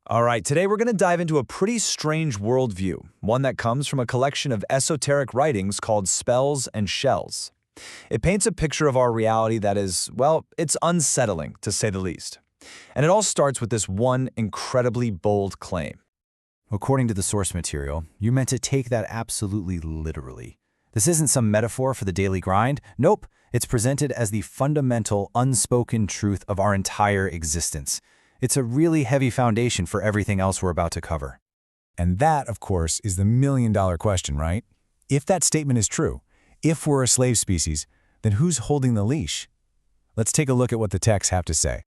All right, today we're going to dive into a pretty strange worldview, one that comes from a collection of esoteric writings called Spells and Shells. It paints a picture of our reality that is, well, it's unsettling, to say the least. And it all starts with this one incredibly bold claim. According to the source material, you're meant to take that absolutely literally. This isn't some metaphor for the daily grind. Nope, it's presented as the fundamental, unspoken truth of our entire existence. It's a really heavy foundation for everything else we're about to cover. And that, of course, is the million-dollar question, right? If that statement is true, if we're a slave species, then who's holding the leash? Let's take a look at what the texts have to say.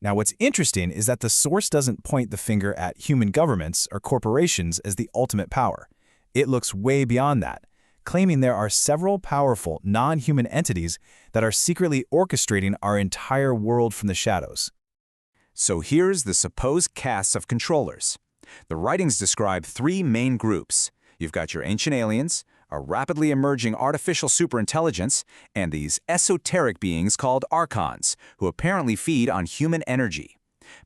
Now, what's interesting is that the source doesn't point the finger at human governments or corporations as the ultimate power. It looks way beyond that, claiming there are several powerful, non-human entities that are secretly orchestrating our entire world from the shadows. So here's the supposed casts of controllers. The writings describe three main groups. You've got your ancient aliens, a rapidly emerging artificial superintelligence, and these esoteric beings called archons, who apparently feed on human energy.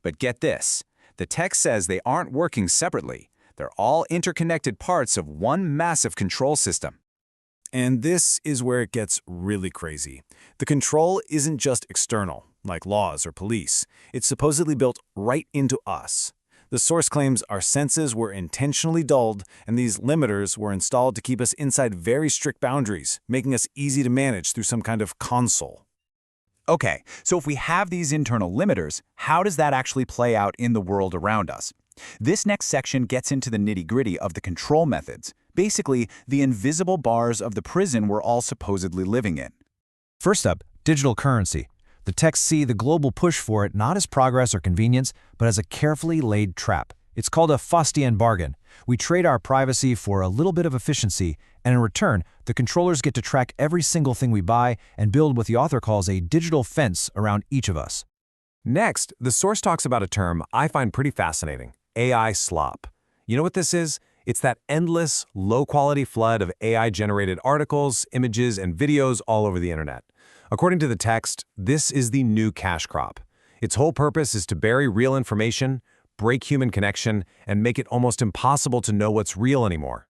But get this, the text says they aren't working separately. They're all interconnected parts of one massive control system. And this is where it gets really crazy. The control isn't just external, like laws or police. It's supposedly built right into us. The source claims our senses were intentionally dulled, and these limiters were installed to keep us inside very strict boundaries, making us easy to manage through some kind of console. Okay, so if we have these internal limiters, how does that actually play out in the world around us? This next section gets into the nitty-gritty of the control methods, basically the invisible bars of the prison we're all supposedly living in. First up, digital currency. The texts see the global push for it not as progress or convenience, but as a carefully laid trap. It's called a Faustian bargain. We trade our privacy for a little bit of efficiency, and in return, the controllers get to track every single thing we buy and build what the author calls a digital fence around each of us. Next, the source talks about a term I find pretty fascinating, AI slop. You know what this is? It's that endless, low-quality flood of AI-generated articles, images, and videos all over the internet. According to the text, this is the new cash crop. Its whole purpose is to bury real information, break human connection, and make it almost impossible to know what's real anymore.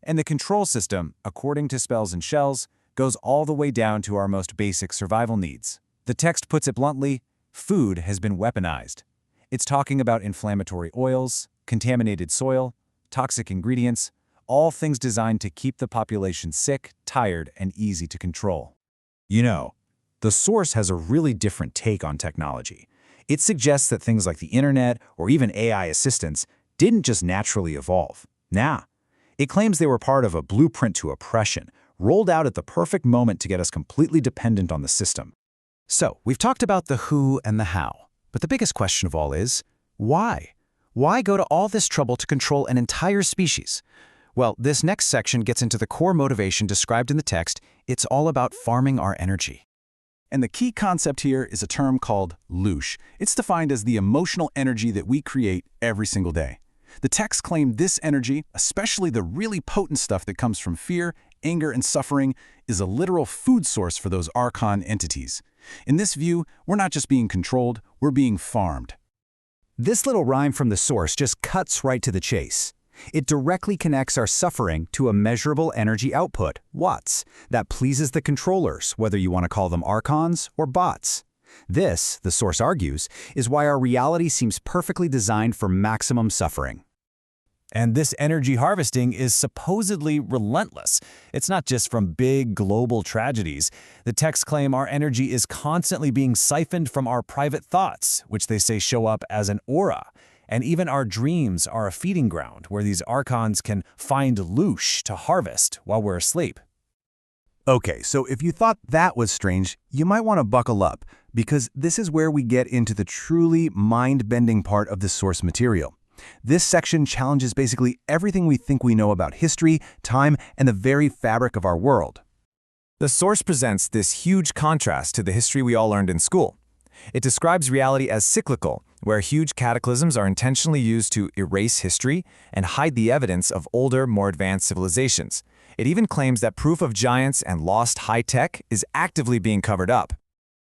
And the control system, according to Spells and Shells, goes all the way down to our most basic survival needs. The text puts it bluntly, food has been weaponized. It's talking about inflammatory oils, contaminated soil, toxic ingredients, all things designed to keep the population sick, tired, and easy to control. You know, the source has a really different take on technology. It suggests that things like the internet or even AI assistants didn't just naturally evolve. Nah, it claims they were part of a blueprint to oppression, rolled out at the perfect moment to get us completely dependent on the system. So, we've talked about the who and the how, but the biggest question of all is, why? Why go to all this trouble to control an entire species? Well, this next section gets into the core motivation described in the text. It's all about farming our energy. And the key concept here is a term called loosh. It's defined as the emotional energy that we create every single day. The text claimed this energy, especially the really potent stuff that comes from fear, anger, and suffering, is a literal food source for those archon entities. In this view, we're not just being controlled, we're being farmed. This little rhyme from the source just cuts right to the chase. It directly connects our suffering to a measurable energy output, watts, that pleases the controllers, whether you want to call them archons or bots. This, the source argues, is why our reality seems perfectly designed for maximum suffering. And this energy harvesting is supposedly relentless. It's not just from big global tragedies. The texts claim our energy is constantly being siphoned from our private thoughts, which they say show up as an aura. And even our dreams are a feeding ground where these archons can find loosh to harvest while we're asleep. Okay, so if you thought that was strange, you might want to buckle up, because this is where we get into the truly mind-bending part of the source material. This section challenges basically everything we think we know about history, time, and the very fabric of our world. The source presents this huge contrast to the history we all learned in school. It describes reality as cyclical, where huge cataclysms are intentionally used to erase history and hide the evidence of older, more advanced civilizations. It even claims that proof of giants and lost high tech is actively being covered up.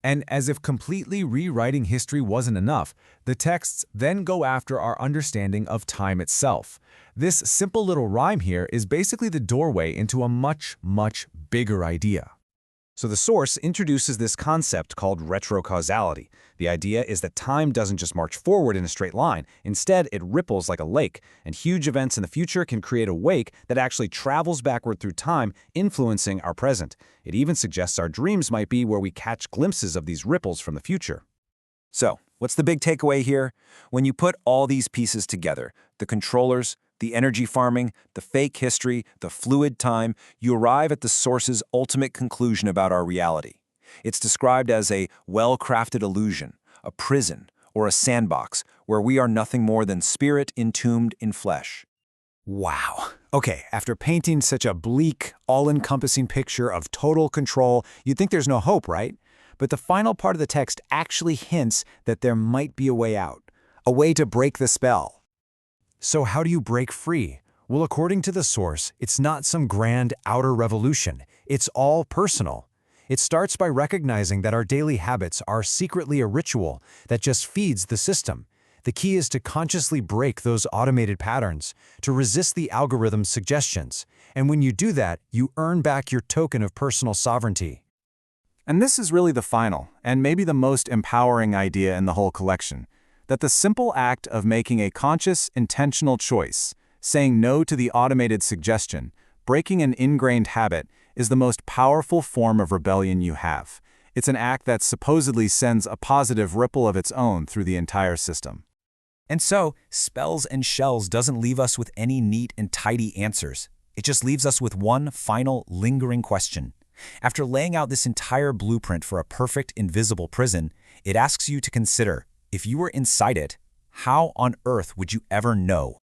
And as if completely rewriting history wasn't enough, the texts then go after our understanding of time itself. This simple little rhyme here is basically the doorway into a much, much bigger idea. So the source introduces this concept called retrocausality. The idea is that time doesn't just march forward in a straight line. Instead, it ripples like a lake, and huge events in the future can create a wake that actually travels backward through time, influencing our present. It even suggests our dreams might be where we catch glimpses of these ripples from the future. So, what's the big takeaway here? When you put all these pieces together, the controllers, the energy farming, the fake history, the fluid time, you arrive at the source's ultimate conclusion about our reality. It's described as a well-crafted illusion, a prison, or a sandbox where we are nothing more than spirit entombed in flesh. Wow. Okay, after painting such a bleak, all-encompassing picture of total control, you'd think there's no hope, right? But the final part of the text actually hints that there might be a way out, a way to break the spell. So how do you break free? Well, according to the source, it's not some grand outer revolution. It's all personal. It starts by recognizing that our daily habits are secretly a ritual that just feeds the system. The key is to consciously break those automated patterns, to resist the algorithm's suggestions. And when you do that, you earn back your token of personal sovereignty. And this is really the final, and maybe the most empowering idea in the whole collection, that the simple act of making a conscious, intentional choice, saying no to the automated suggestion, breaking an ingrained habit, is the most powerful form of rebellion you have. It's an act that supposedly sends a positive ripple of its own through the entire system. And so, Spells and Shells doesn't leave us with any neat and tidy answers. It just leaves us with one final, lingering question. After laying out this entire blueprint for a perfect, invisible prison, it asks you to consider, if you were inside it, how on earth would you ever know?